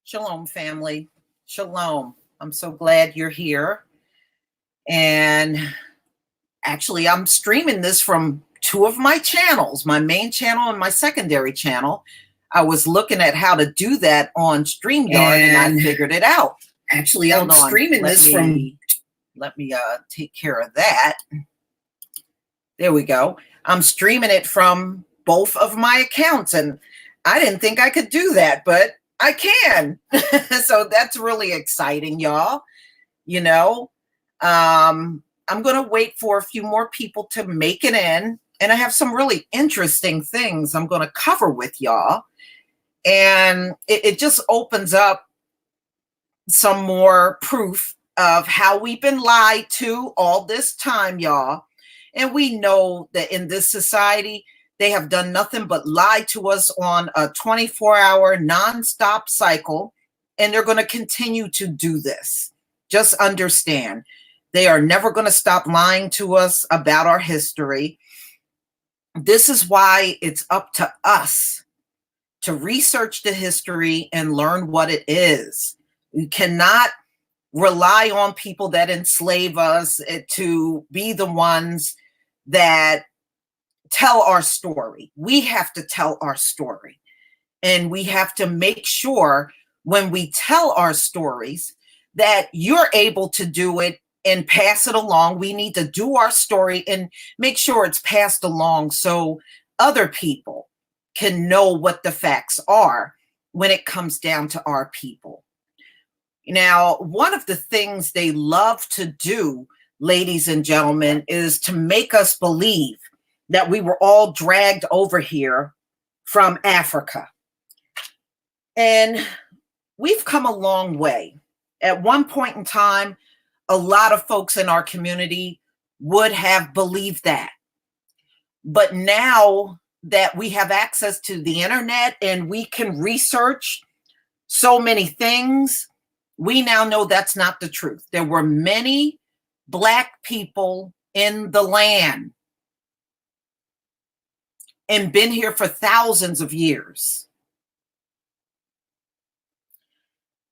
Shalom, family. Shalom. I'm so glad you're here. And actually, I'm streaming this from two of my channels, my main channel and my secondary channel. I was looking at how to do that on StreamYard and I figured it out. Actually, I'm streaming this from... Let me take care of that. There we go. I'm streaming it from both of my accounts, and I didn't think I could do that, but I can. So that's really exciting, y'all. You know, I'm going to wait for a few more people to make it in, and I have some really interesting things I'm going to cover with y'all. And it just opens up some more proof of how we've been lied to all this time, y'all. And we know that in this society, they have done nothing but lie to us on a 24-hour nonstop cycle, and they're going to continue to do this. Just understand, they are never going to stop lying to us about our history. This is why it's up to us to research the history and learn what it is. We cannot rely on people that enslave us to be the ones that tell our story. We have to tell our story. And we have to make sure when we tell our stories that you're able to do it and pass it along. We need to do our story and make sure it's passed along so other people can know what the facts are when it comes down to our people. Now, one of the things they love to do, ladies and gentlemen, is to make us believe that we were all dragged over here from Africa. And we've come a long way. At one point in time, a lot of folks in our community would have believed that. But now that we have access to the internet and we can research so many things, we now know that's not the truth. There were many Black people in the land and been here for thousands of years.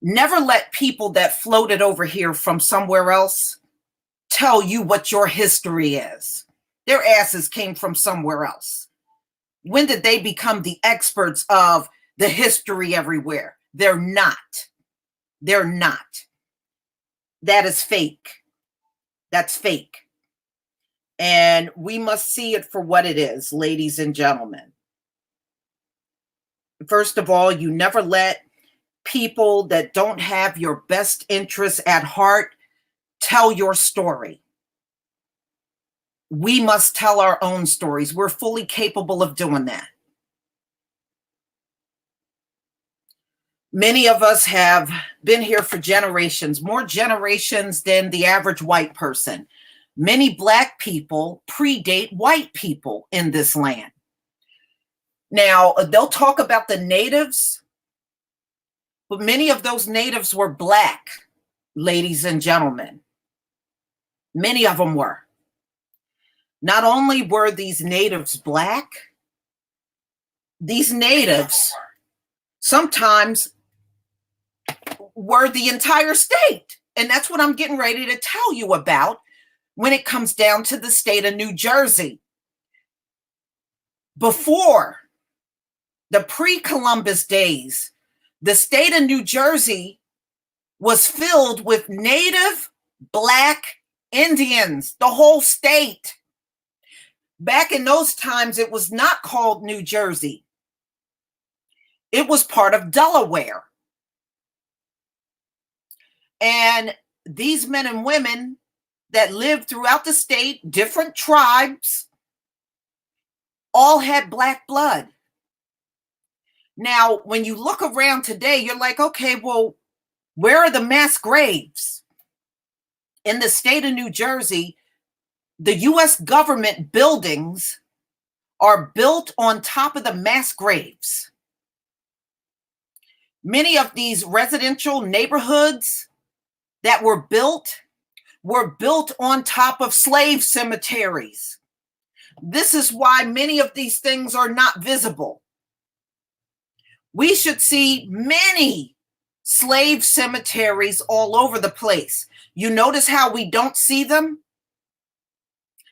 Never let people that floated over here from somewhere else tell you what your history is. Their asses came from somewhere else. When did they become the experts of the history everywhere? They're not. They're not. That is fake. That's fake. And we must see it for what it is, ladies and gentlemen. First of all, you never let people that don't have your best interests at heart tell your story. We must tell our own stories. We're fully capable of doing that. Many of us have been here for generations, more generations than the average white person. Many Black people predate white people in this land. Now, they'll talk about the natives, but many of those natives were Black, ladies and gentlemen. Many of them were. Not only were these natives Black, these natives sometimes were the entire state. And that's what I'm getting ready to tell you about when it comes down to the state of New Jersey. Before the pre-Columbus days, the state of New Jersey was filled with native Black Indians, the whole state. Back in those times, it was not called New Jersey. It was part of Delaware. And these men and women that lived throughout the state, different tribes, all had Black blood. Now, when you look around today, you're like, okay, well, where are the mass graves? In the state of New Jersey, the U.S. government buildings are built on top of the mass graves. Many of these residential neighborhoods that were built on top of slave cemeteries. This is why many of these things are not visible. We should see many slave cemeteries all over the place. You notice how we don't see them?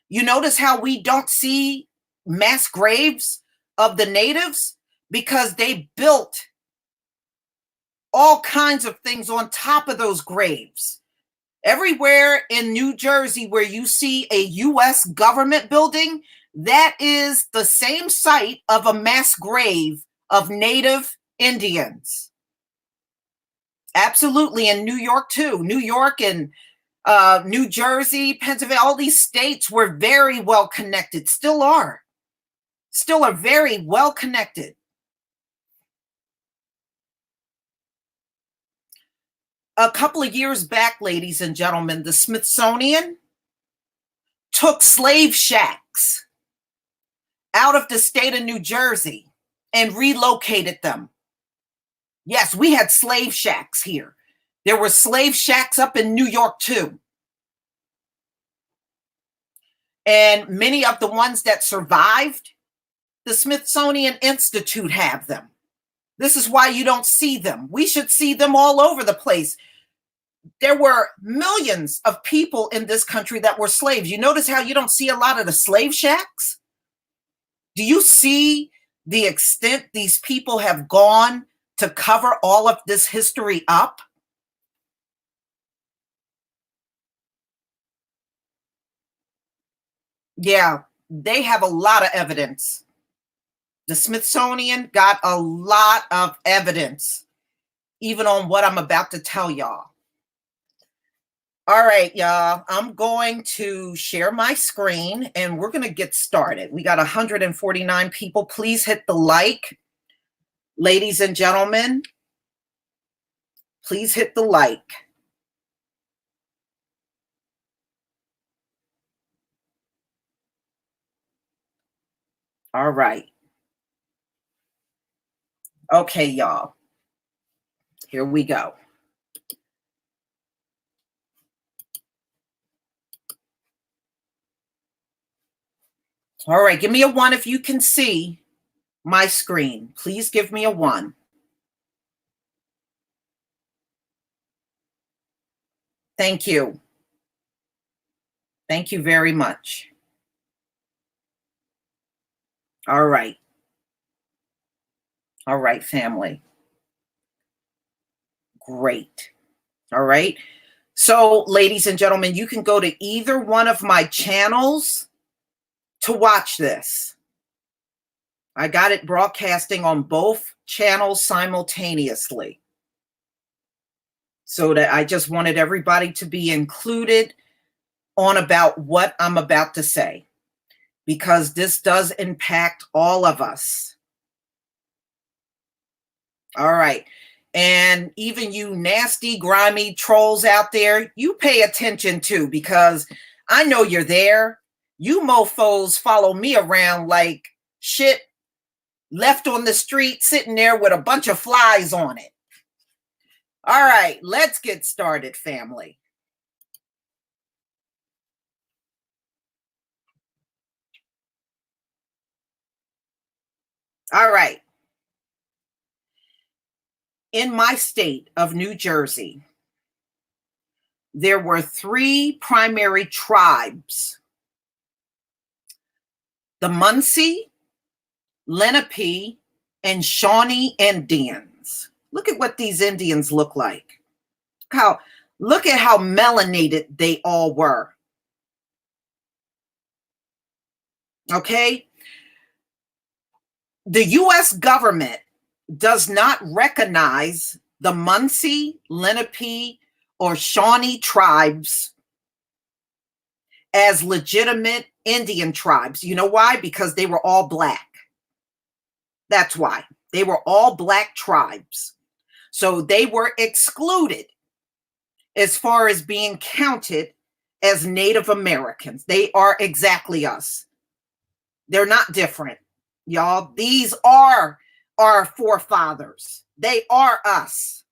You notice how we don't see mass graves of the natives? Because they built all kinds of things on top of those graves. Everywhere in New Jersey where you see a U.S. government building, that is the same site of a mass grave of native Indians. Absolutely. In New York, too. New York and New Jersey, Pennsylvania, all these states were very well connected, still are very well connected. A couple of years back, ladies and gentlemen, the Smithsonian took slave shacks out of the state of New Jersey and relocated them. Yes, we had slave shacks here. There were slave shacks up in New York too. And many of the ones that survived, the Smithsonian Institute have them. This is why you don't see them. We should see them all over the place. There were millions of people in this country that were slaves. You notice how you don't see a lot of the slave shacks? Do you see the extent these people have gone to cover all of this history up? Yeah, they have a lot of evidence. The Smithsonian got a lot of evidence, even on what I'm about to tell y'all. All right, y'all, I'm going to share my screen and we're going to get started. We got 149 people. Please hit the like. Ladies and gentlemen, please hit the like. All right. Okay, y'all. Here we go. All right, give me a 1 if you can see my screen. Please give me a 1. Thank you. Thank you very much. All right. All right, family. Great. All right. So, ladies and gentlemen, you can go to either one of my channels to watch this. I got it broadcasting on both channels simultaneously. So that I just wanted everybody to be included on about what I'm about to say, because this does impact all of us. All right. And even you nasty, grimy trolls out there, you pay attention too, because I know you're there. You mofos follow me around like shit left on the street, sitting there with a bunch of flies on it. All right, let's get started, family. All right. In my state of New Jersey, there were 3 primary tribes: the Munsee, Lenape, and Shawnee Indians. Look at what these Indians look like. Look at how melanated they all were. Okay? The U.S. government does not recognize the Munsee, Lenape, or Shawnee tribes as legitimate Indian tribes. You know why? Because they were all black. That's why. They were all black tribes. So they were excluded as far as being counted as Native Americans. They are exactly us. They're not different, y'all. These are our forefathers. They are us.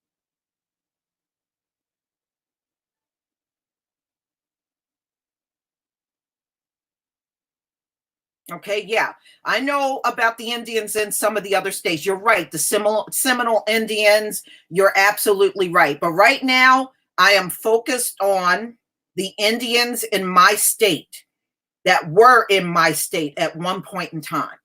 Okay, yeah. I know about the Indians in some of the other states. You're right. The Seminole Indians, you're absolutely right. But right now, I am focused on the Indians in my state that were in my state at one point in time.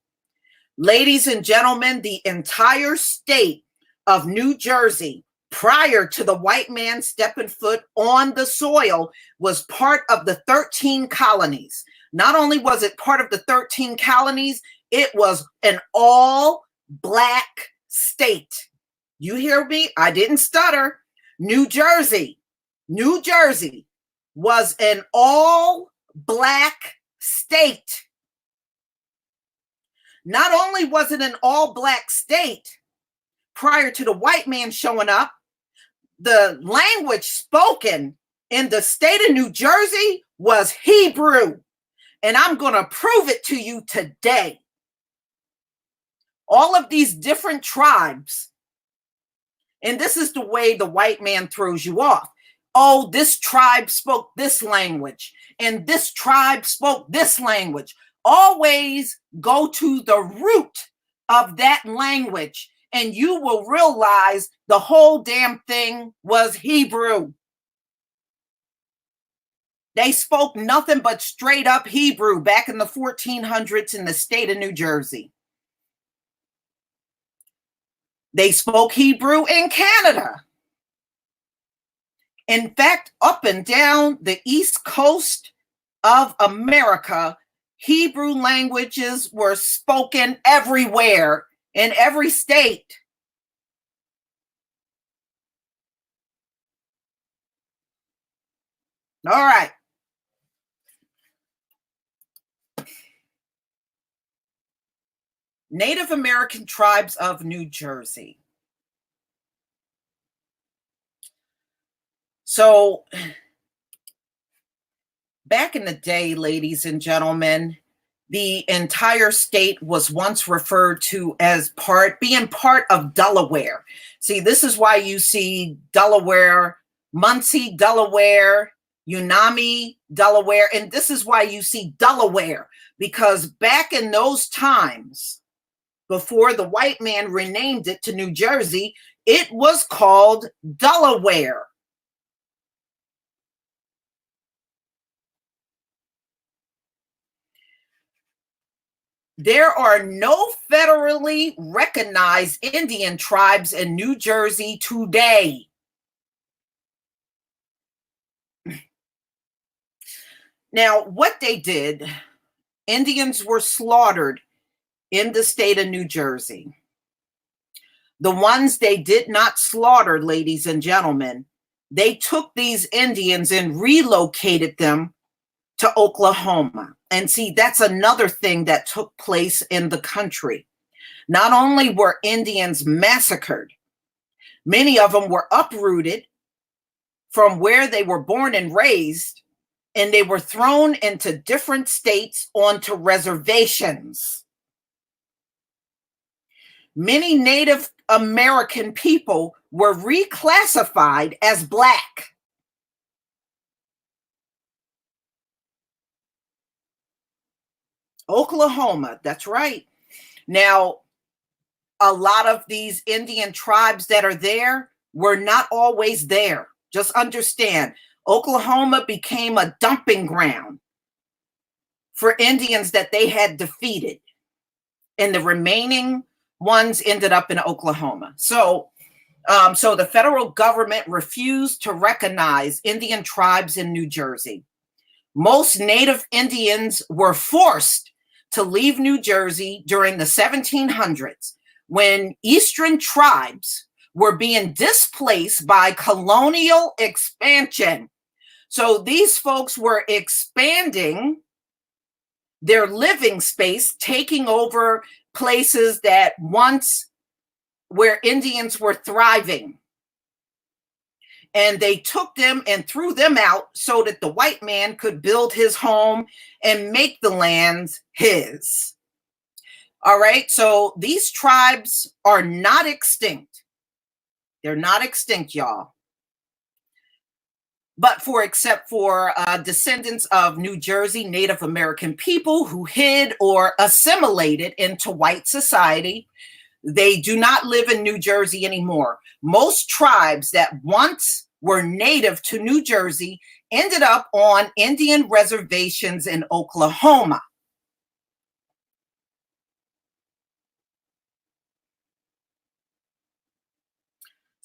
Ladies and gentlemen, the entire state of New Jersey, prior to the white man stepping foot on the soil, was part of the 13 colonies. Not only was it part of the 13 colonies, it was an all black state. You hear me? I didn't stutter. New Jersey was an all black state. Not only was it an all black state prior to the white man showing up, the language spoken in the state of New Jersey was Hebrew. And I'm going to prove it to you today. All of these different tribes, and this is the way the white man throws you off. Oh, this tribe spoke this language, and this tribe spoke this language. Always go to the root of that language, and you will realize the whole damn thing was Hebrew. They spoke nothing but straight up Hebrew back in the 1400s in the state of New Jersey. They spoke Hebrew in Canada. In fact, up and down the East Coast of America, Hebrew languages were spoken everywhere in every state. All right. Native American tribes of New Jersey. So, back in the day, ladies and gentlemen, the entire state was once referred to as being part of Delaware. See, this is why you see Delaware, Muncie, Delaware, Unami, Delaware, and this is why you see Delaware, because back in those times, before the white man renamed it to New Jersey, it was called Delaware. There are no federally recognized Indian tribes in New Jersey today. Now, what they did, Indians were slaughtered in the state of New Jersey. The ones they did not slaughter, ladies and gentlemen, they took these Indians and relocated them to Oklahoma. And see, that's another thing that took place in the country. Not only were Indians massacred, many of them were uprooted from where they were born and raised, and they were thrown into different states onto reservations. Many Native American people were reclassified as Black. Oklahoma, that's right. Now, a lot of these Indian tribes that are there were not always there. Just understand, Oklahoma became a dumping ground for Indians that they had defeated, and the remaining ones ended up in Oklahoma. So the federal government refused to recognize Indian tribes in New Jersey. Most Native Indians were forced to leave New Jersey during the 1700s when Eastern tribes were being displaced by colonial expansion. So these folks were expanding their living space, taking over places that once where Indians were thriving. And they took them and threw them out so that the white man could build his home and make the lands his. All right, so these tribes are not extinct. They're not extinct, y'all. except for descendants of New Jersey Native American people who hid or assimilated into white society, they do not live in New Jersey anymore. Most tribes that once were native to New Jersey ended up on Indian reservations in Oklahoma.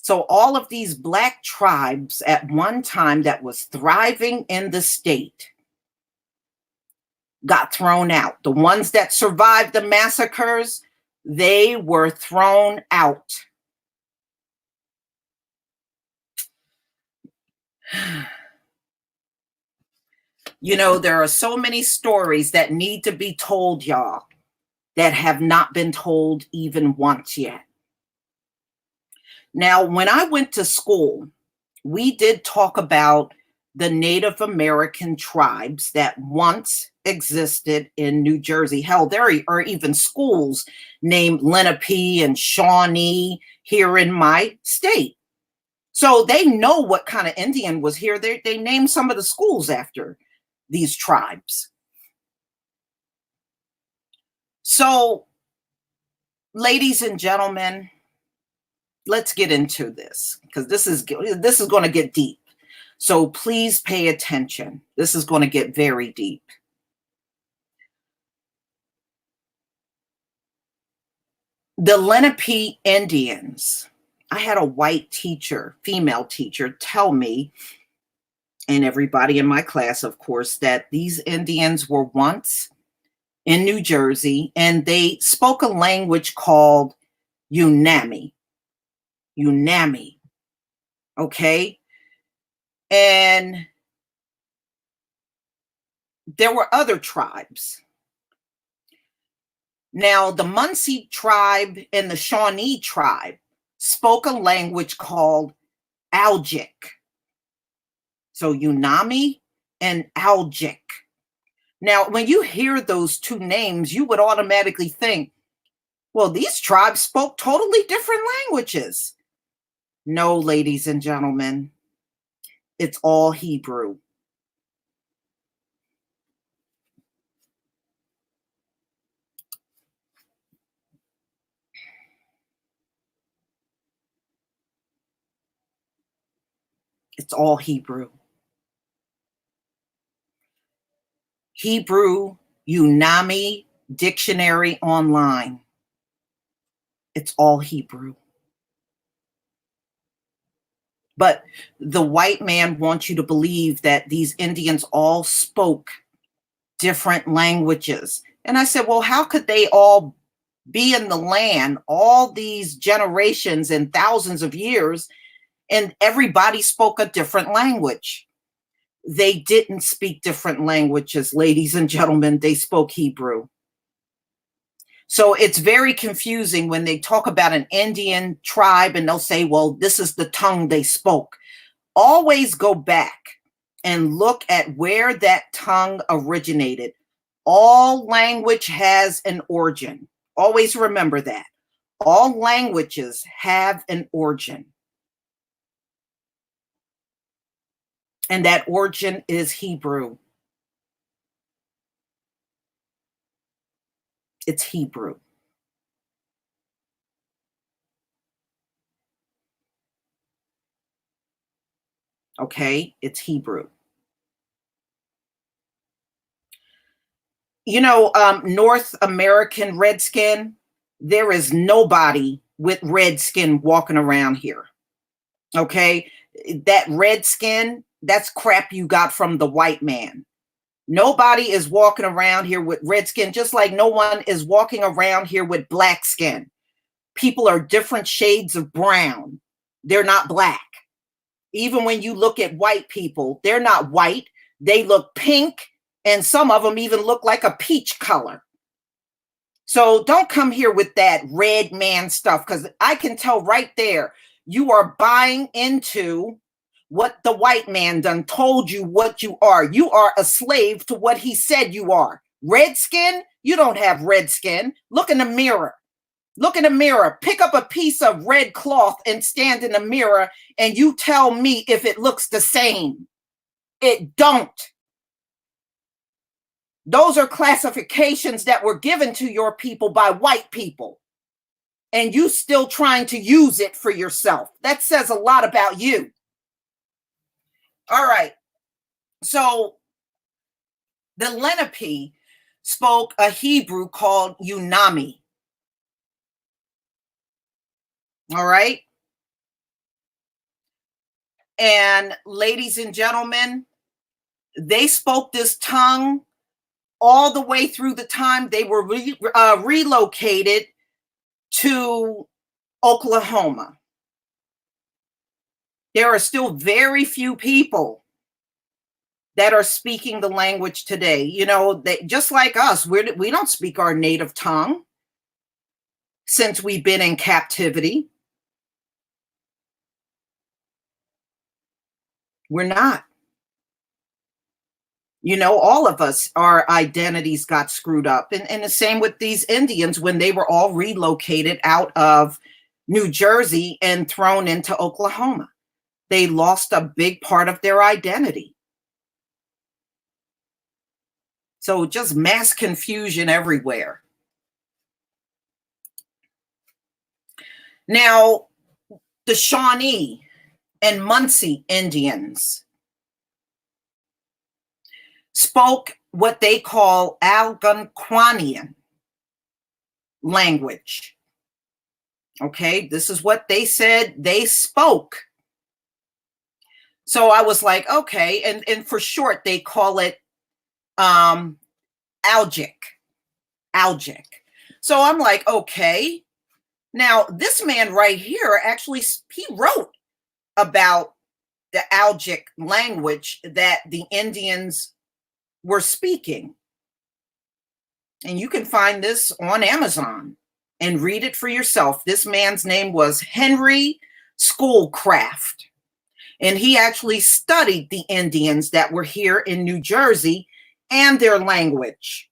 So all of these Black tribes at one time that was thriving in the state got thrown out. The ones that survived the massacres, they were thrown out. You know, there are so many stories that need to be told, y'all, that have not been told even once yet. Now, when I went to school, we did talk about the Native American tribes that once existed in New Jersey. Hell, there are even schools named Lenape and Shawnee here in my state. So they know what kind of Indian was here. They named some of the schools after these tribes. So, ladies and gentlemen, let's get into this because this is going to get deep. So please pay attention. This is going to get very deep. The Lenape Indians. I had a white teacher, female teacher, tell me, and everybody in my class, of course, that these Indians were once in New Jersey and they spoke a language called Unami. Unami. Okay? And there were other tribes. Now, the Munsee tribe and the Shawnee tribe spoke a language called Algic. So Unami and Algic. Now, when you hear those two names, you would automatically think, well, these tribes spoke totally different languages. No, ladies and gentlemen, it's all Hebrew. It's all Hebrew. Hebrew Unami Dictionary online. It's all Hebrew. But the white man wants you to believe that these Indians all spoke different languages. And I said, well, how could they all be in the land all these generations and thousands of years and everybody spoke a different language? They didn't speak different languages, ladies and gentlemen. They spoke Hebrew. So it's very confusing when they talk about an Indian tribe and they'll say, well, this is the tongue they spoke. Always go back and look at where that tongue originated. All language has an origin. Always remember that. All languages have an origin. And that origin is Hebrew. It's Hebrew. Okay, it's Hebrew. You know, North American redskin, there is nobody with red skin walking around here. Okay, that red skin, that's crap you got from the white man. Nobody is walking around here with red skin, just like no one is walking around here with black skin. People are different shades of brown. They're not black. Even when you look at white people, they're not white. They look pink, and some of them even look like a peach color. So don't come here with that red man stuff, because I can tell right there, you are buying into what the white man done told you what you are. You are a slave to what he said you are. Red skin? You don't have red skin. Look in the mirror. Look in the mirror. Pick up a piece of red cloth and stand in the mirror and you tell me if it looks the same. It don't. Those are classifications that were given to your people by white people, and you still trying to use it for yourself. That says a lot about you. All right. So the Lenape spoke a Hebrew called Unami. All right. And ladies and gentlemen, they spoke this tongue all the way through the time they were relocated to Oklahoma. There are still very few people that are speaking the language today. You know, they, just like us, we don't speak our native tongue since we've been in captivity. We're not. You know, all of us, our identities got screwed up. And the same with these Indians when they were all relocated out of New Jersey and thrown into Oklahoma. They lost a big part of their identity. So just mass confusion everywhere. Now, the Shawnee and Muncie Indians spoke what they call Algonquinian language. Okay, this is what they said they spoke. So I was like, okay, and for short, they call it Algic. So I'm like, okay. Now, this man right here, actually, he wrote about the Algic language that the Indians were speaking. And you can find this on Amazon and read it for yourself. This man's name was Henry Schoolcraft. And he actually studied the Indians that were here in New Jersey and their language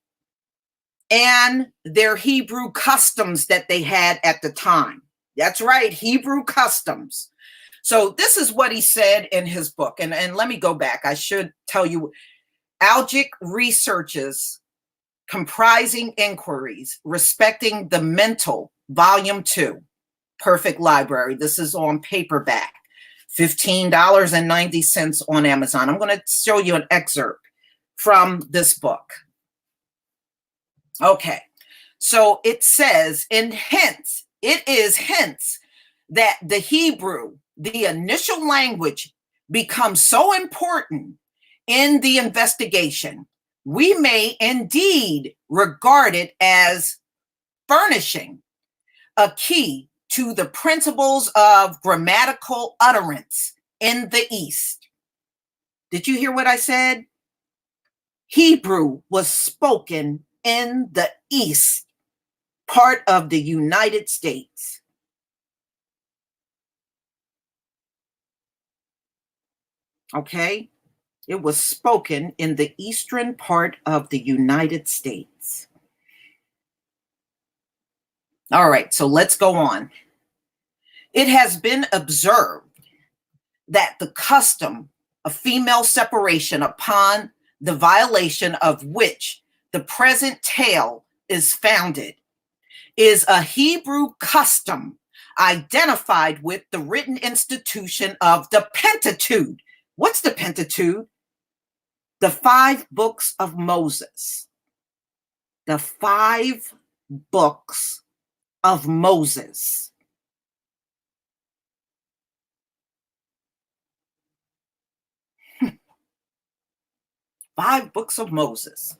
and their Hebrew customs that they had at the time. That's right, Hebrew customs. So this is what he said in his book. And let me go back. I should tell you, Algic researches comprising inquiries respecting the mental, volume 2, perfect library. This is on paperback, $15.90 on Amazon. I'm going to show you an excerpt from this book. Okay, so it says, and hence, it is hence that the Hebrew, the initial language, becomes so important in the investigation. We may indeed regard it as furnishing a key to the principles of grammatical utterance in the East. Did you hear what I said? Hebrew was spoken in the East, part of the United States. Okay? It was spoken in the eastern part of the United States. All right, so let's go on. It has been observed that the custom of female separation, upon the violation of which the present tale is founded, is a Hebrew custom identified with the written institution of the Pentateuch. What's the Pentateuch? The 5 books of Moses. The 5 books of Moses. Five books of Moses.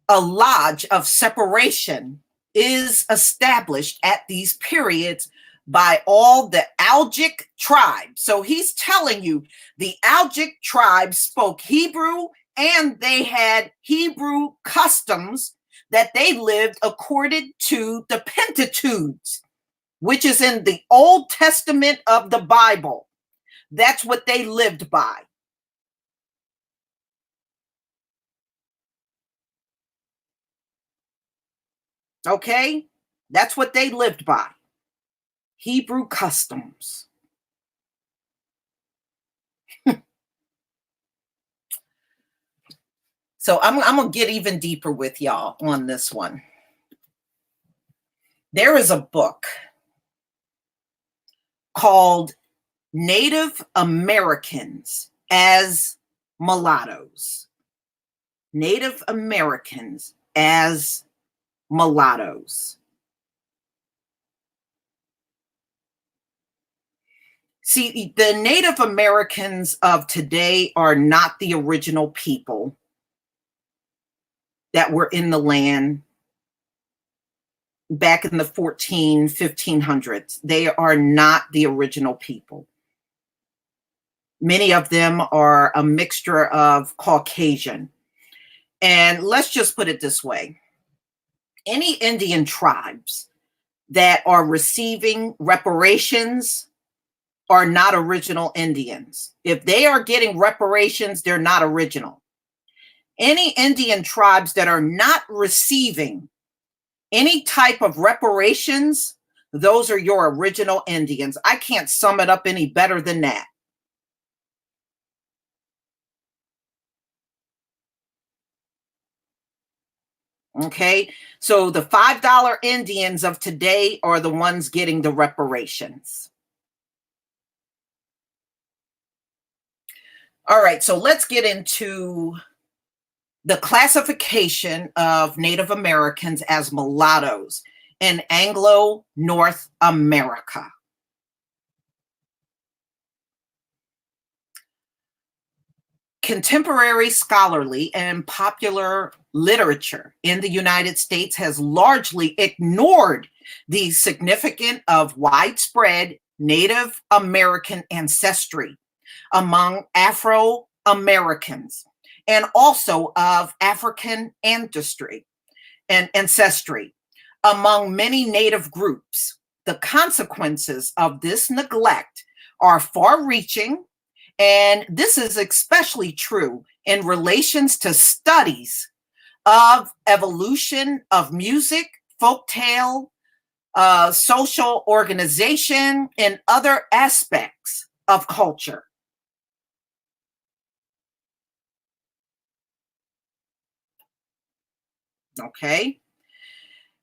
A lodge of separation is established at these periods by all the Algic tribes. So he's telling you the Algic tribes spoke Hebrew and they had Hebrew customs that they lived according to the Pentateuch, which is in the Old Testament of the Bible. That's what they lived by. Okay? That's what they lived by. Hebrew customs. So I'm going to get even deeper with y'all on this one. There is a book called Native Americans as Mulattoes. Native Americans as Mulattoes. See, the Native Americans of today are not the original people that were in the land back in the 1500s. They are not the original people. Many of them are a mixture of Caucasian. And let's just put it this way. Any Indian tribes that are receiving reparations are not original Indians. If they are getting reparations, they're not original. Any Indian tribes that are not receiving any type of reparations, those are your original Indians. I can't sum it up any better than that. Okay, so the $5 Indians of today are the ones getting the reparations. All right, so let's get into the classification of Native Americans as mulattoes in Anglo-North America. Contemporary scholarly and popular literature in the United States has largely ignored the significance of widespread Native American ancestry among Afro-Americans and also of African ancestry among many Native groups. The consequences of this neglect are far-reaching, and this is especially true in relations to studies of evolution of music, folktale, social organization, and other aspects of culture. Okay.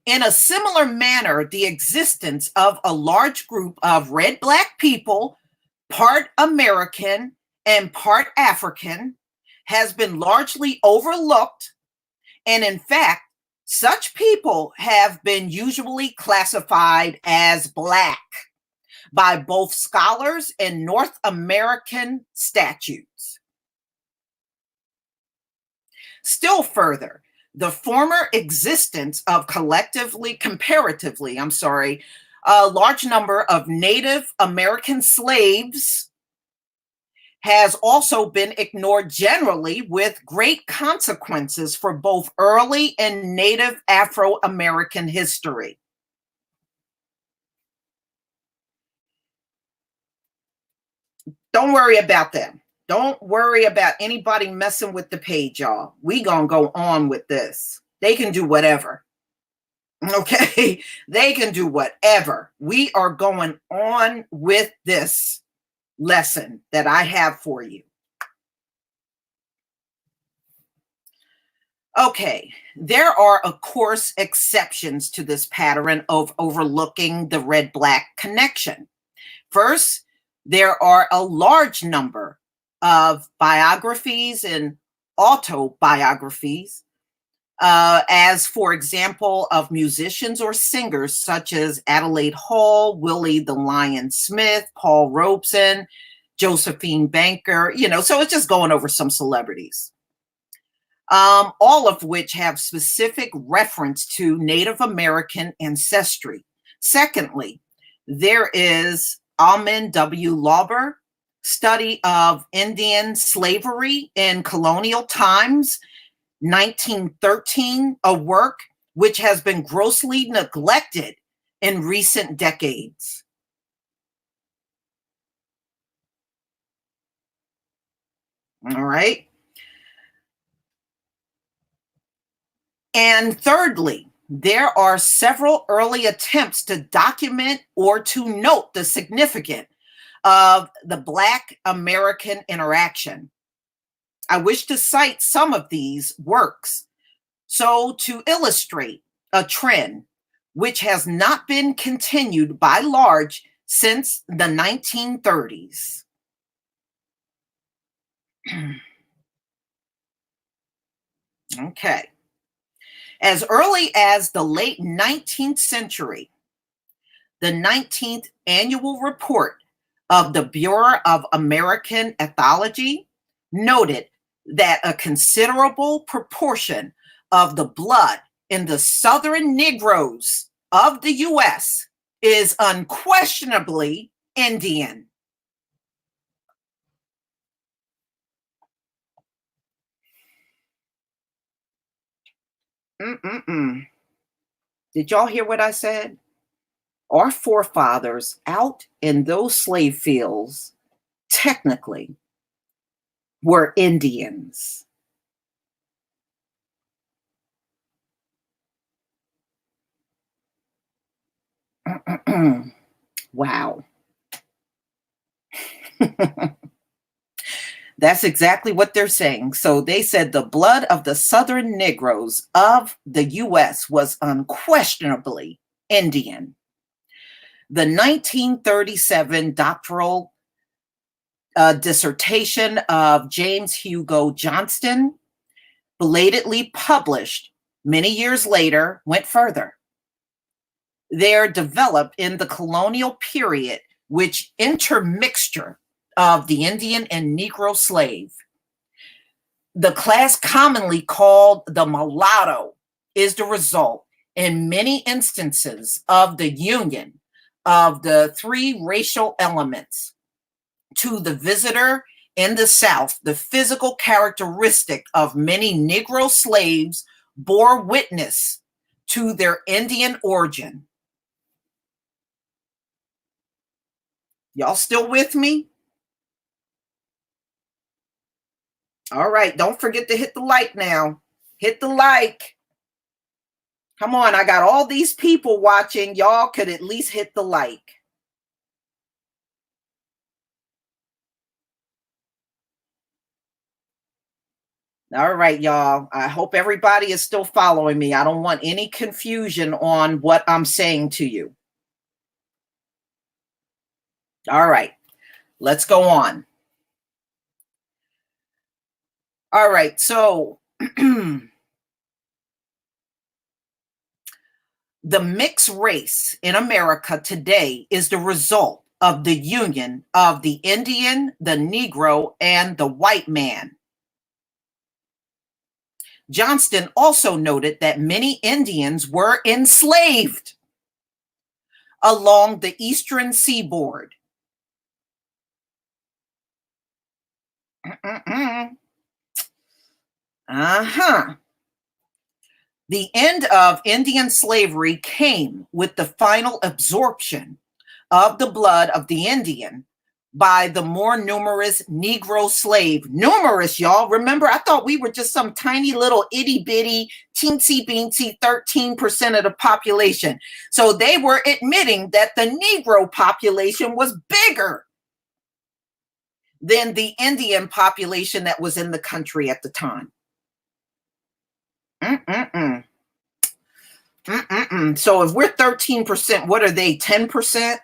In a similar manner, the existence of a large group of red-black people, part American and part African, has been largely overlooked. And in fact, such people have been usually classified as Black by both scholars and North American statutes. Still further, the former existence of comparatively, a large number of Native American slaves has also been ignored generally, with great consequences for both early and Native Afro-American history. Don't worry about them. Don't worry about anybody messing with the page, y'all. We gonna go on with this. They can do whatever. Okay, they can do whatever. We are going on with this lesson that I have for you. Okay, there are, of course, exceptions to this pattern of overlooking the red-black connection. First, there are a large number of biographies and autobiographies, as, for example, of musicians or singers such as Adelaide Hall, Willie the Lion Smith, Paul Robeson, Josephine Baker, so it's just going over some celebrities. All of which have specific reference to Native American ancestry. Secondly, there is Almond W. Lauber, Study of Indian Slavery in Colonial Times, 1913, a work which has been grossly neglected in recent decades. All right. And thirdly, there are several early attempts to document or to note the significance of the Black American interaction. I wish to cite some of these works so to illustrate a trend which has not been continued by large since the 1930s. Okay. As early as the late 19th century, the 19th annual report of the Bureau of American Ethology noted that a considerable proportion of the blood in the southern Negroes of the U.S. is unquestionably Indian. Mm-mm-mm. Did y'all hear what I said? Our forefathers out in those slave fields technically were Indians. Wow. That's exactly what they're saying. So they said the blood of the Southern Negroes of the U.S. was unquestionably Indian. The 1937 doctoral dissertation of James Hugo Johnston, belatedly published many years later, went further. There developed in the colonial period, which intermixture of the Indian and Negro slave. The class commonly called the mulatto is the result in many instances of the union of the three racial elements. To the visitor in the South, the physical characteristic of many Negro slaves bore witness to their Indian origin. Y'all still with me? All right, don't forget to hit the like now. Hit the like. Come on, I got all these people watching. Y'all could at least hit the like. All right, y'all. I hope everybody is still following me. I don't want any confusion on what I'm saying to you. All right, let's go on. All right, so the mixed race in America today is the result of the union of the Indian, the Negro, and the white man. Johnston also noted that many Indians were enslaved along the eastern seaboard. The end of Indian slavery came with the final absorption of the blood of the Indian by the more numerous Negro slave. Numerous, y'all. Remember, I thought we were just some tiny little itty bitty, teensy beensy 13% of the population. So they were admitting that the Negro population was bigger than the Indian population that was in the country at the time. Mm-mm-mm. Mm-mm-mm. So if we're 13%, what are they, 10%?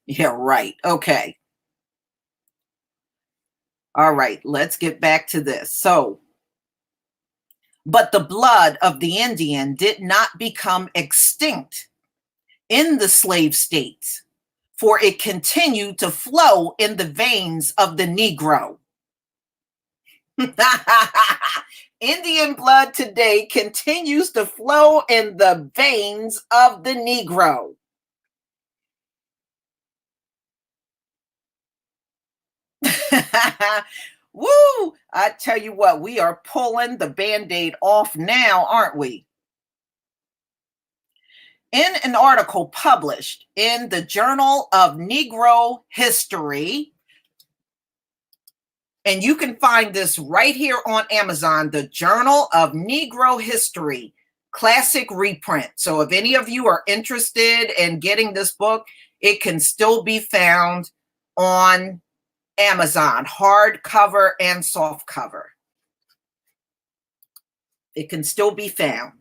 Yeah, right. Okay. All right, let's get back to this. So, but the blood of the Indian did not become extinct in the slave states, for it continued to flow in the veins of the Negro. Indian blood today continues to flow in the veins of the Negro. Woo! I tell you what, we are pulling the Band-Aid off now, aren't we? In an article published in the Journal of Negro History, and you can find this right here on Amazon, the Journal of Negro History, classic reprint. So if any of you are interested in getting this book, it can still be found on Amazon, hardcover and soft cover. It can still be found.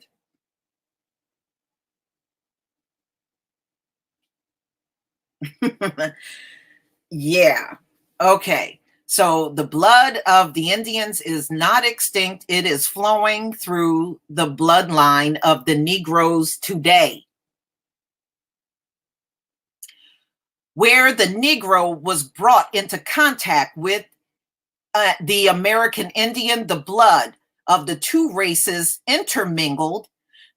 Yeah. Okay. So the blood of the Indians is not extinct. It is flowing through the bloodline of the Negroes today. Where the Negro was brought into contact with the American Indian, the blood of the two races intermingled.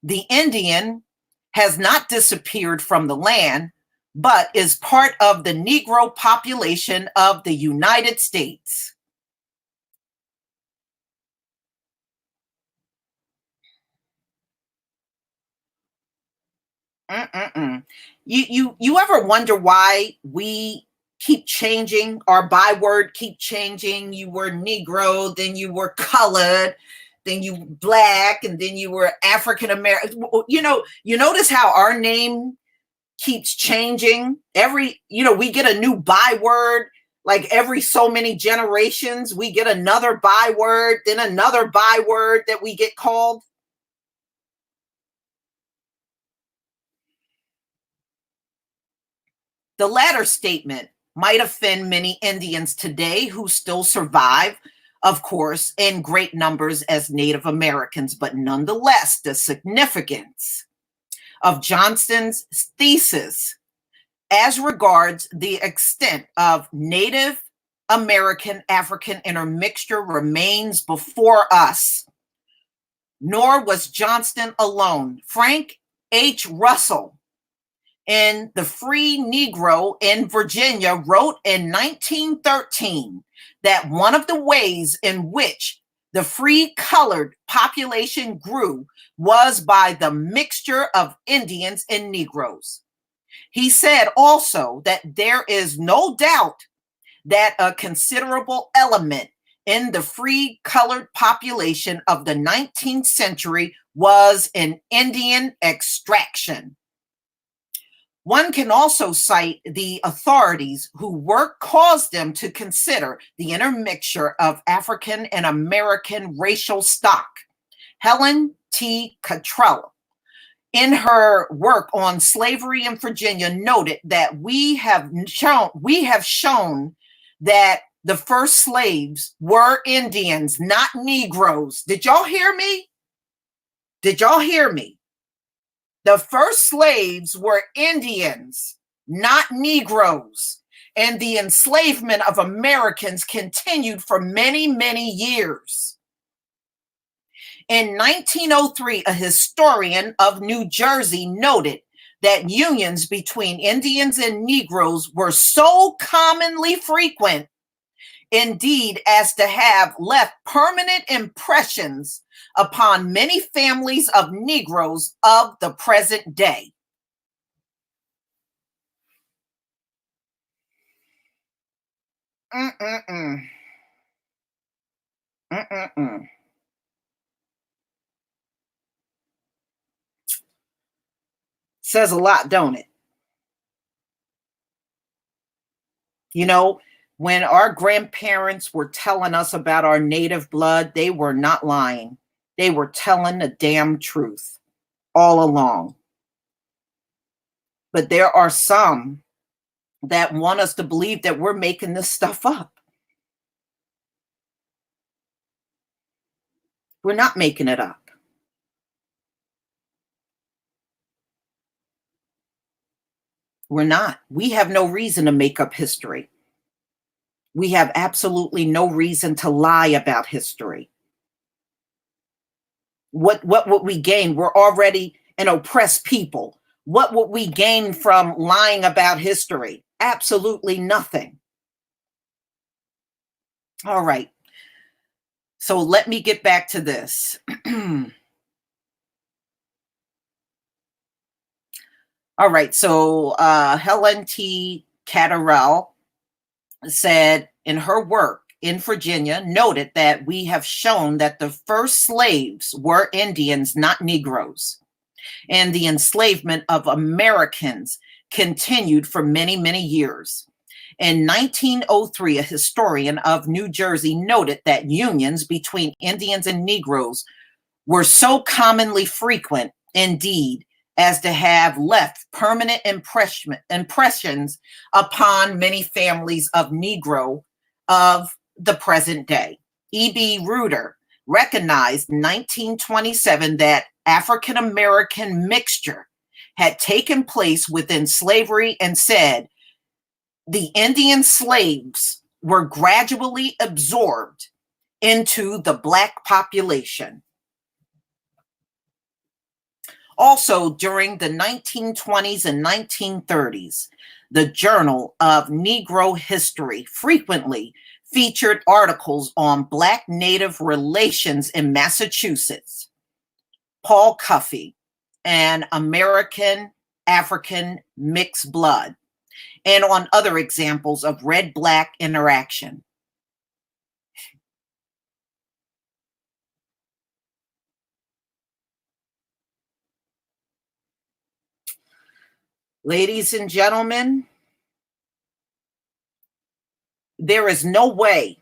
The Indian has not disappeared from the land, but is part of the Negro population of the United States. Mm-mm-mm. You ever wonder why we keep changing? Our byword keep changing. You were Negro, then you were colored, then you black, and then you were African American. You notice how our name keeps changing we get a new byword. Like every so many generations, we get another byword, then another byword that we get called. The latter statement might offend many Indians today who still survive, of course, in great numbers as Native Americans, but nonetheless, the significance of Johnston's thesis as regards the extent of Native American African intermixture remains before us. Nor was Johnston alone. Frank H. Russell, in The Free Negro in Virginia, wrote in 1913 that one of the ways in which the free colored population grew was by the mixture of Indians and Negroes. He said also that there is no doubt that a considerable element in the free colored population of the 19th century was an Indian extraction. One can also cite the authorities whose work caused them to consider the intermixture of African and American racial stock. Helen T. Cottrell, in her work on slavery in Virginia, noted that we have shown that the first slaves were Indians, not Negroes. Did y'all hear me? Did y'all hear me? The first slaves were Indians, not Negroes, and the enslavement of Americans continued for many, many years. In 1903, a historian of New Jersey noted that unions between Indians and Negroes were so commonly frequent, indeed, as to have left permanent impressions upon many families of Negroes of the present day. Mm-mm-mm. Mm-mm-mm. Says a lot, don't it? You know, when our grandparents were telling us about our native blood, they were not lying. They were telling the damn truth all along. But there are some that want us to believe that we're making this stuff up. We're not making it up. We're not. We have no reason to make up history. We have absolutely no reason to lie about history. What would we gain? We're already an oppressed people. What would we gain from lying about history? Absolutely nothing. All right. So let me get back to this. All right. So Helen T. Cottrell said in her work in Virginia, noted that we have shown that the first slaves were Indians, not Negroes, and the enslavement of Americans continued for many, many years. In 1903, a historian of New Jersey noted that unions between Indians and Negroes were so commonly frequent, indeed, as to have left permanent impressions upon many families of Negro of the present day. E.B. Reuter recognized in 1927 that African American mixture had taken place within slavery and said the Indian slaves were gradually absorbed into the Black population. Also, during the 1920s and 1930s, the Journal of Negro History frequently featured articles on Black Native relations in Massachusetts. Paul Cuffey, an American African mixed blood, and on other examples of red-black interaction. Ladies and gentlemen, there is no way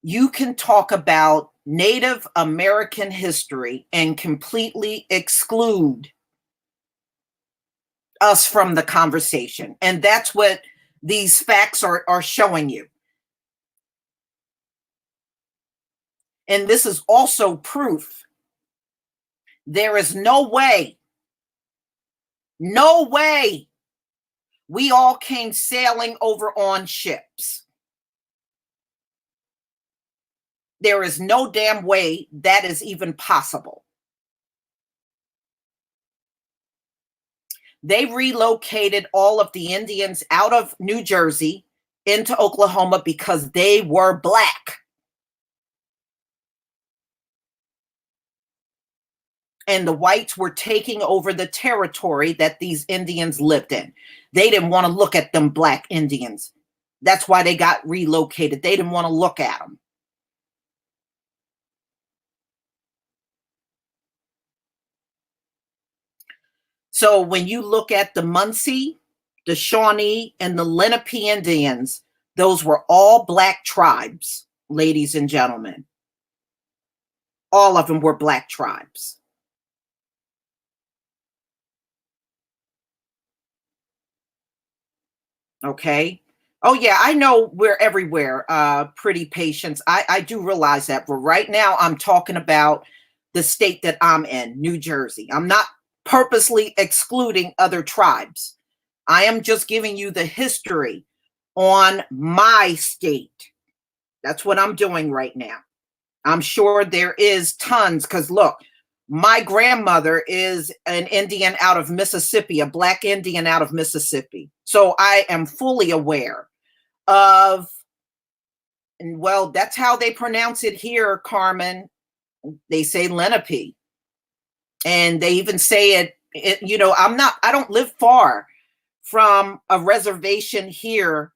you can talk about Native American history and completely exclude us from the conversation. And that's what these facts are showing you. And this is also proof. There is no way we all came sailing over on ships. There is no damn way that is even possible. They relocated all of the Indians out of New Jersey into Oklahoma because they were Black. And the whites were taking over the territory that these Indians lived in. They didn't want to look at them Black Indians. That's why they got relocated. They didn't want to look at them. So when you look at the Muncie, the Shawnee, and the Lenape Indians, those were all Black tribes, ladies and gentlemen. All of them were Black tribes. Okay. Oh yeah, I know we're everywhere, pretty patients. I do realize that, but right now I'm talking about the state that I'm in, New Jersey. I'm not purposely excluding other tribes. I am just giving you the history on my state. That's what I'm doing right now. I'm sure there is tons, because look, my grandmother is an Indian out of Mississippi, a Black Indian out of Mississippi. So I am fully aware of, and well, that's how they pronounce it here, Carmen. They say Lenape. And they even say it, you know, I don't live far from a reservation here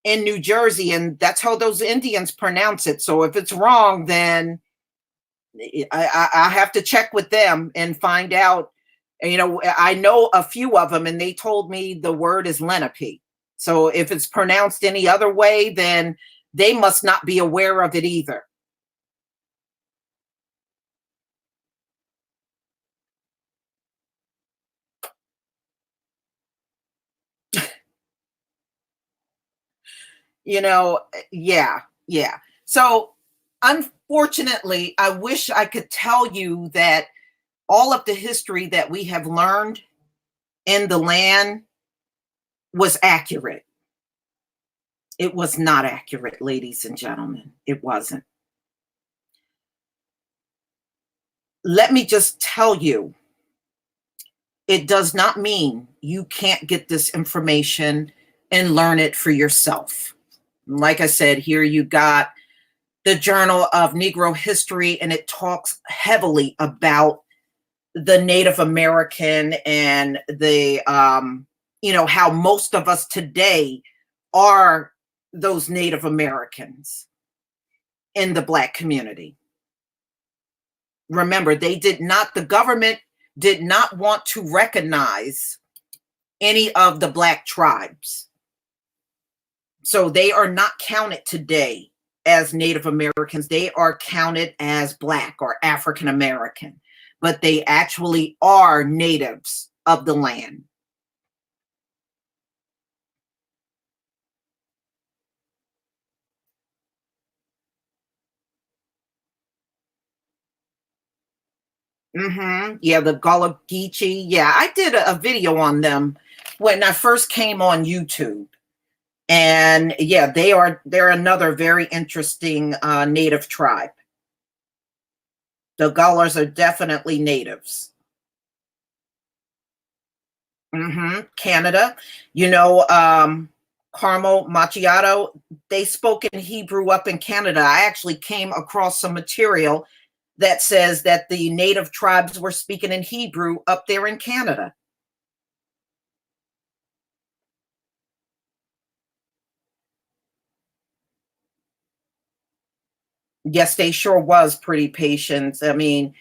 in New Jersey, and that's how those Indians pronounce it. So if it's wrong, then I have to check with them and find out. You know, I know a few of them, and they told me the word is Lenape. So if it's pronounced any other way, then they must not be aware of it either. You know, yeah. So unfortunately, I wish I could tell you that all of the history that we have learned in the land was accurate. It was not accurate, ladies and gentlemen. It wasn't. Let me just tell you, it does not mean you can't get this information and learn it for yourself. Like I said, here you got the Journal of Negro History, and it talks heavily about the Native American and the, you know, how most of us today are those Native Americans in the Black community. Remember, the government did not want to recognize any of the Black tribes. So they are not counted today as Native Americans. They are counted as Black or African American, but they actually are natives of the land. Yeah, the Gullah Geechee. Yeah, I did a video on them when I first came on YouTube. And yeah, they're another very interesting native tribe. The Gullahs are definitely natives. Canada, you know, Carmel Macchiato, they spoke in Hebrew up in Canada. I actually came across some material that says that the native tribes were speaking in Hebrew up there in Canada. Yes, they sure was pretty patient. I mean,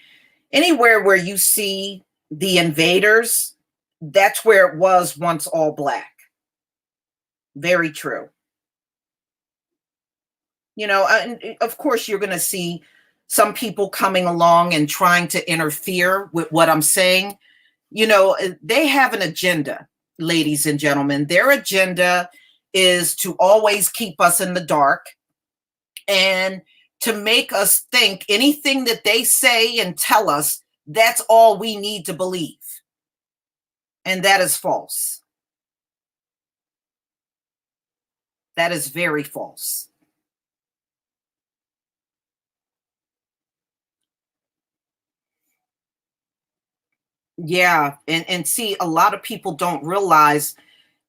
anywhere where you see the invaders, that's where it was once all Black. Very true. You know, and of course, you're going to see some people coming along and trying to interfere with what I'm saying. You know, they have an agenda, ladies and gentlemen. Their agenda is to always keep us in the dark and to make us think anything that they say and tell us, that's all we need to believe. And that is false. That is very false. Yeah, and see, a lot of people don't realize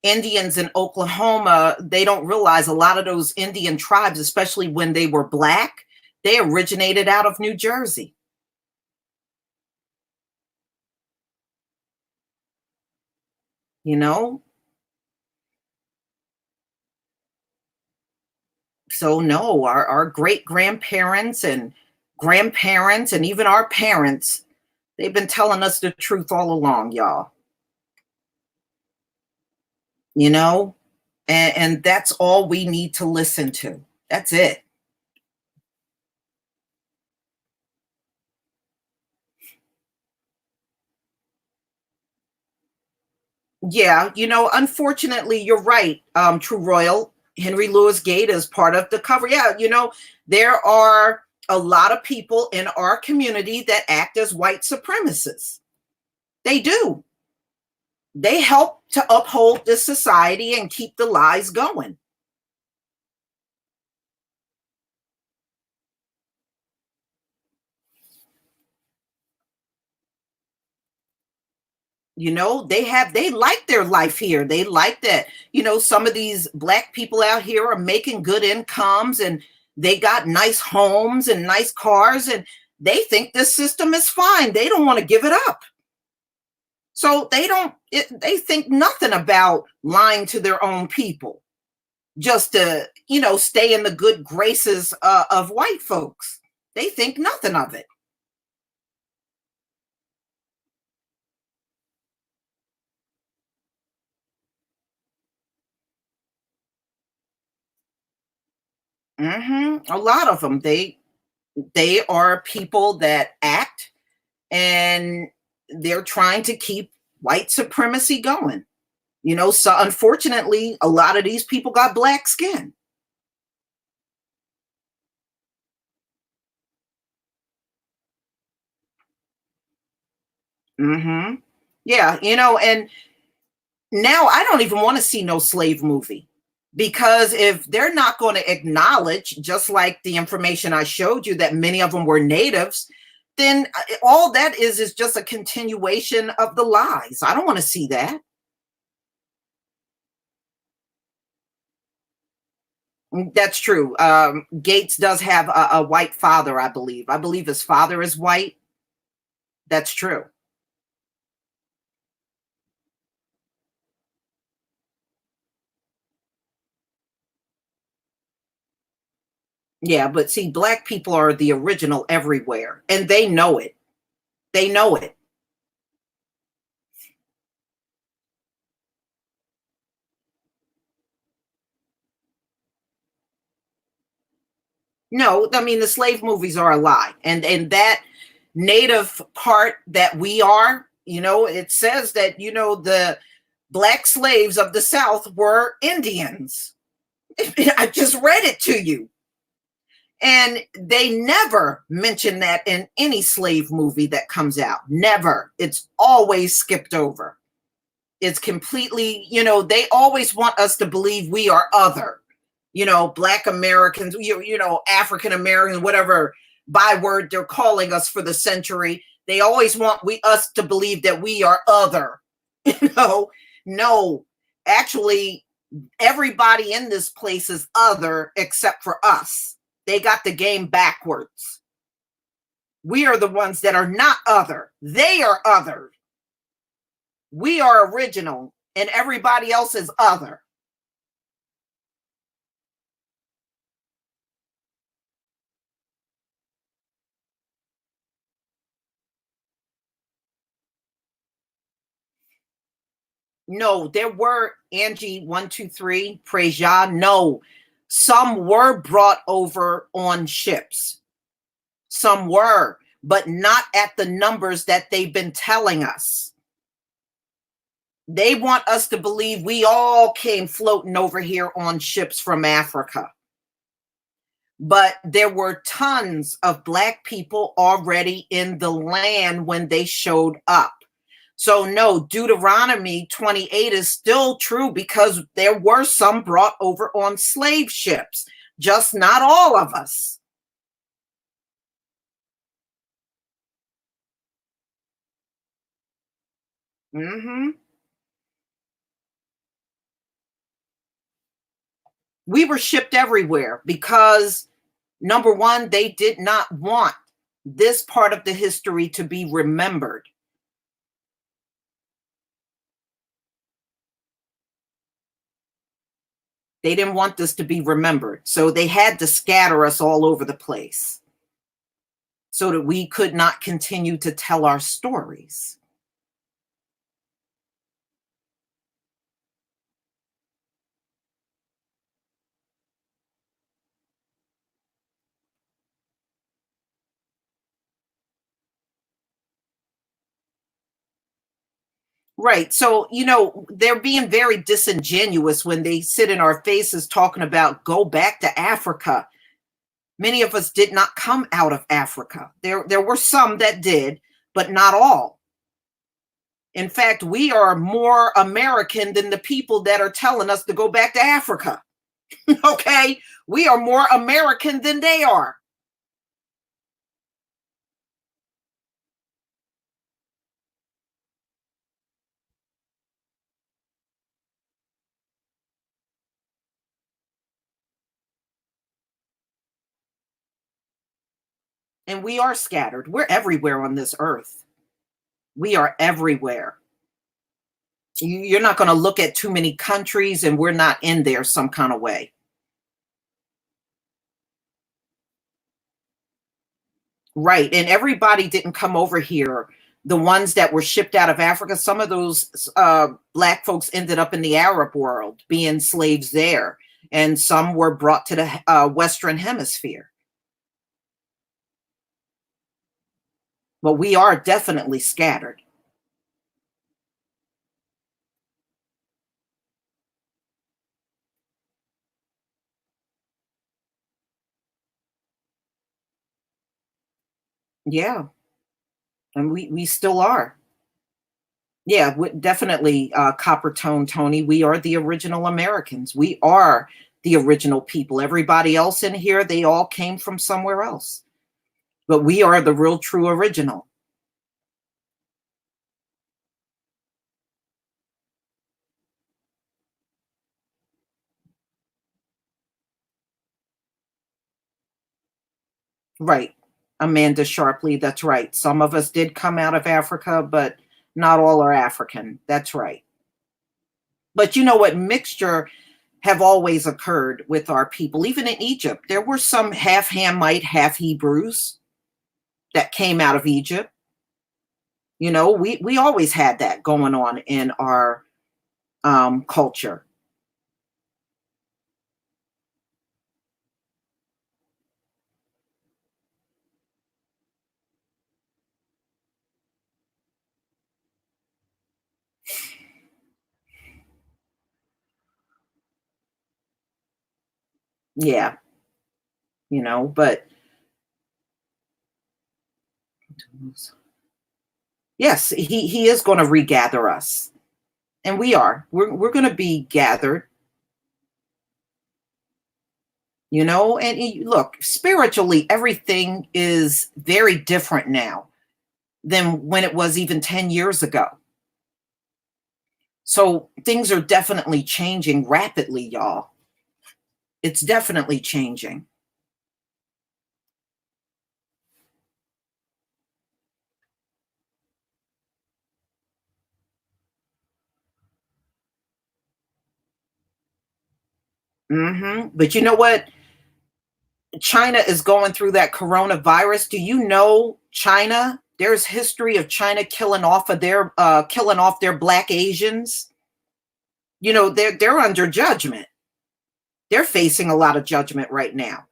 Indians in Oklahoma, they don't realize a lot of those Indian tribes, especially when they were Black, they originated out of New Jersey. You know, so no, our great grandparents and grandparents and even our parents, they've been telling us the truth all along, y'all. You know, and that's all we need to listen to. That's it. Yeah, you know, unfortunately, you're right. True Royal, Henry Louis Gate is part of the cover. Yeah, you know, there are a lot of people in our community that act as white supremacists. They do. They help to uphold this society and keep the lies going. You know, they like their life here. They like that, you know, some of these Black people out here are making good incomes and they got nice homes and nice cars and they think this system is fine. They don't want to give it up. So they think nothing about lying to their own people just to, you know, stay in the good graces of white folks. They think nothing of it. A lot of them, they are people that act and they're trying to keep white supremacy going. You know, so unfortunately, a lot of these people got Black skin. hmm Yeah, you know, and now I don't even want to see no slave movie because if they're not going to acknowledge, just like the information I showed you, that many of them were natives, then all that is just a continuation of the lies. I don't want to see that. That's true. Gates does have a white father, I believe. I believe his father is white. That's true. Yeah, but see, Black people are the original everywhere, and they know it. They know it. No, I mean the slave movies are a lie. And that native part that we are, it says that, the black slaves of the South were Indians. I just read it to you. And they never mention that in any slave movie that comes out. Never. It's always skipped over. It's completely, they always want us to believe we are other, Black Americans, African Americans, whatever byword they're calling us for the century. They always want us to believe that we are other. No, actually, everybody in this place is other except for us. They got the game backwards. We are the ones that are not other. They are other. We are original and everybody else is other. No, there were Angie 123, praise Yah. No, some were brought over on ships. Some were, but not at the numbers that they've been telling us. They want us to believe we all came floating over here on ships from Africa. But there were tons of Black people already in the land when they showed up. So no, Deuteronomy 28 is still true because there were some brought over on slave ships, just not all of us. We were shipped everywhere because, number one, they did not want this part of the history to be remembered. They didn't want this to be remembered. So they had to scatter us all over the place so that we could not continue to tell our stories. Right. So, they're being very disingenuous when they sit in our faces talking about go back to Africa. Many of us did not come out of Africa. There were some that did, but not all. In fact, we are more American than the people that are telling us to go back to Africa. Okay? We are more American than they are. And we are scattered. We're everywhere on this earth. We are everywhere. You're not going to look at too many countries and we're not in there some kind of way. Right. And everybody didn't come over here. The ones that were shipped out of Africa, some of those Black folks ended up in the Arab world being slaves there. And some were brought to the Western Hemisphere. But we are definitely scattered. Yeah. And we still are. Yeah, definitely, Copper Tone Tony. We are the original Americans. We are the original people. Everybody else in here, they all came from somewhere else. But we are the real true original. Right. Amanda Sharpley, that's right. Some of us did come out of Africa, but not all are African. That's right. But you know what? Mixture have always occurred with our people. Even in Egypt, there were some half Hamite, half Hebrews that came out of Egypt. We always had that going on in our culture. Yeah, but yes, he is going to regather us, and we are. We're going to be gathered, and look, spiritually, everything is very different now than when it was even 10 years ago. So things are definitely changing rapidly, y'all. It's definitely changing. But you know what? China is going through that coronavirus. Do you know China? There's history of China killing off their black Asians. They're under judgment. They're facing a lot of judgment right now.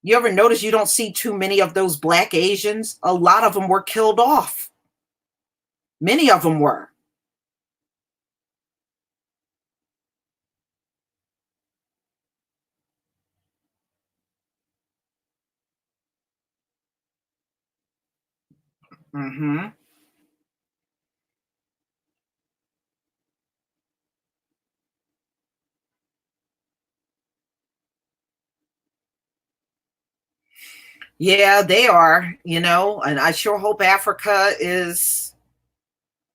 You ever notice you don't see too many of those black Asians? A lot of them were killed off. Many of them were. hmm Yeah, they are, and I sure hope Africa is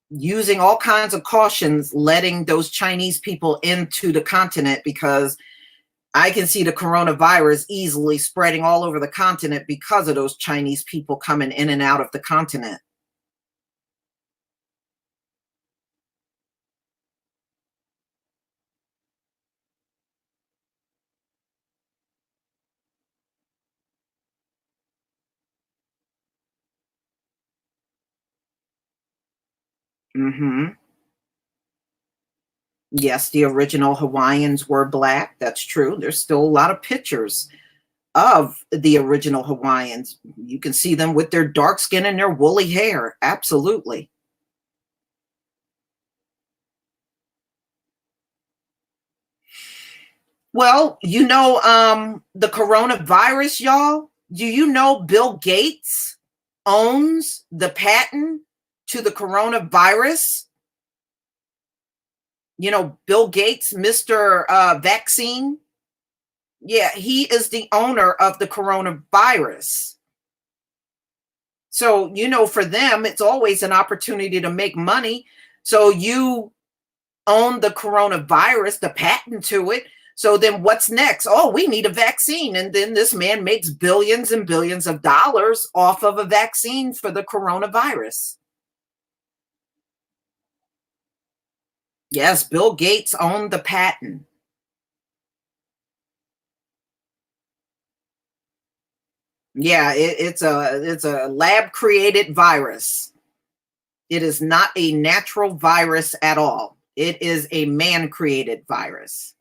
using all kinds of cautions, letting those Chinese people into the continent, because I can see the coronavirus easily spreading all over the continent because of those Chinese people coming in and out of the continent. hmm Yes, the original Hawaiians were black. That's true. There's still a lot of pictures of the original Hawaiians. You can see them with their dark skin and their woolly hair. Absolutely. Well, the coronavirus, y'all. Do you know Bill Gates owns the patent to the coronavirus? Bill Gates, Mr. Vaccine. Yeah, he is the owner of the coronavirus. So, for them, it's always an opportunity to make money. So you own the coronavirus, the patent to it. So then what's next? Oh, we need a vaccine. And then this man makes billions and billions of dollars off of a vaccine for the coronavirus. Yes, Bill Gates owned the patent. Yeah, it's a lab created virus. It is not a natural virus at all. It is a man created virus.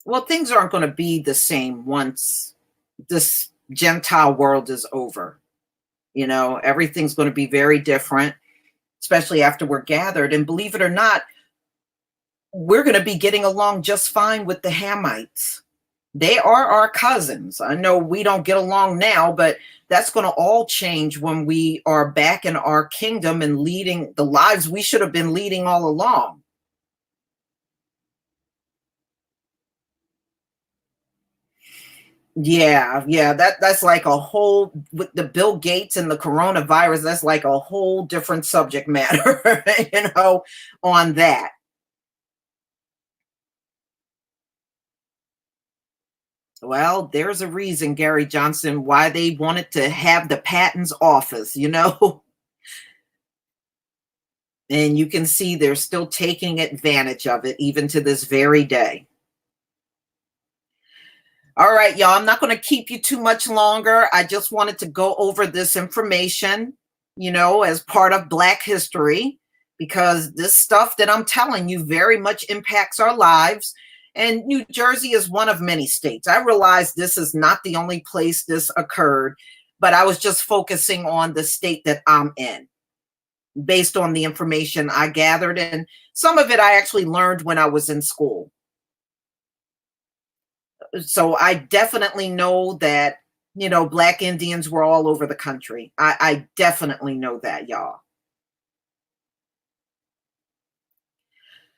Well, things aren't going to be the same once this Gentile world is over. Everything's going to be very different, especially after we're gathered. And believe it or not, we're going to be getting along just fine with the Hamites. They are our cousins. I know we don't get along now, but that's going to all change when we are back in our kingdom and leading the lives we should have been leading all along. Yeah, that's like a whole, with the Bill Gates and the coronavirus, that's like a whole different subject matter, on that. Well, there's a reason, Gary Johnson, why they wanted to have the patents office. And you can see they're still taking advantage of it even to this very day. All right, y'all, I'm not going to keep you too much longer. I just wanted to go over this information, as part of Black history, because this stuff that I'm telling you very much impacts our lives. And New Jersey is one of many states. I realize this is not the only place this occurred, but I was just focusing on the state that I'm in based on the information I gathered. And some of it I actually learned when I was in school. So I definitely know that, Black Indians were all over the country. I definitely know that, y'all.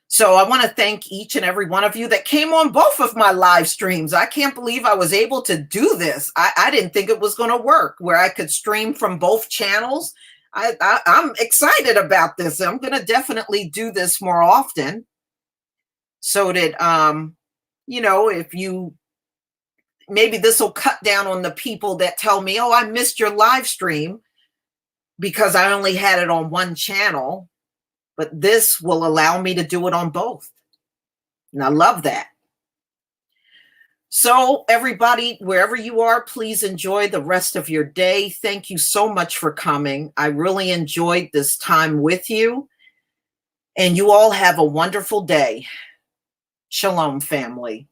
So I want to thank each and every one of you that came on both of my live streams. I can't believe I was able to do this. I didn't think it was going to work where I could stream from both channels. I'm excited about this. I'm going to definitely do this more often so that, if you, maybe this will cut down on the people that tell me, oh, I missed your live stream because I only had it on one channel. But this will allow me to do it on both. And I love that. So everybody, wherever you are, please enjoy the rest of your day. Thank you so much for coming. I really enjoyed this time with you. And you all have a wonderful day. Shalom, family.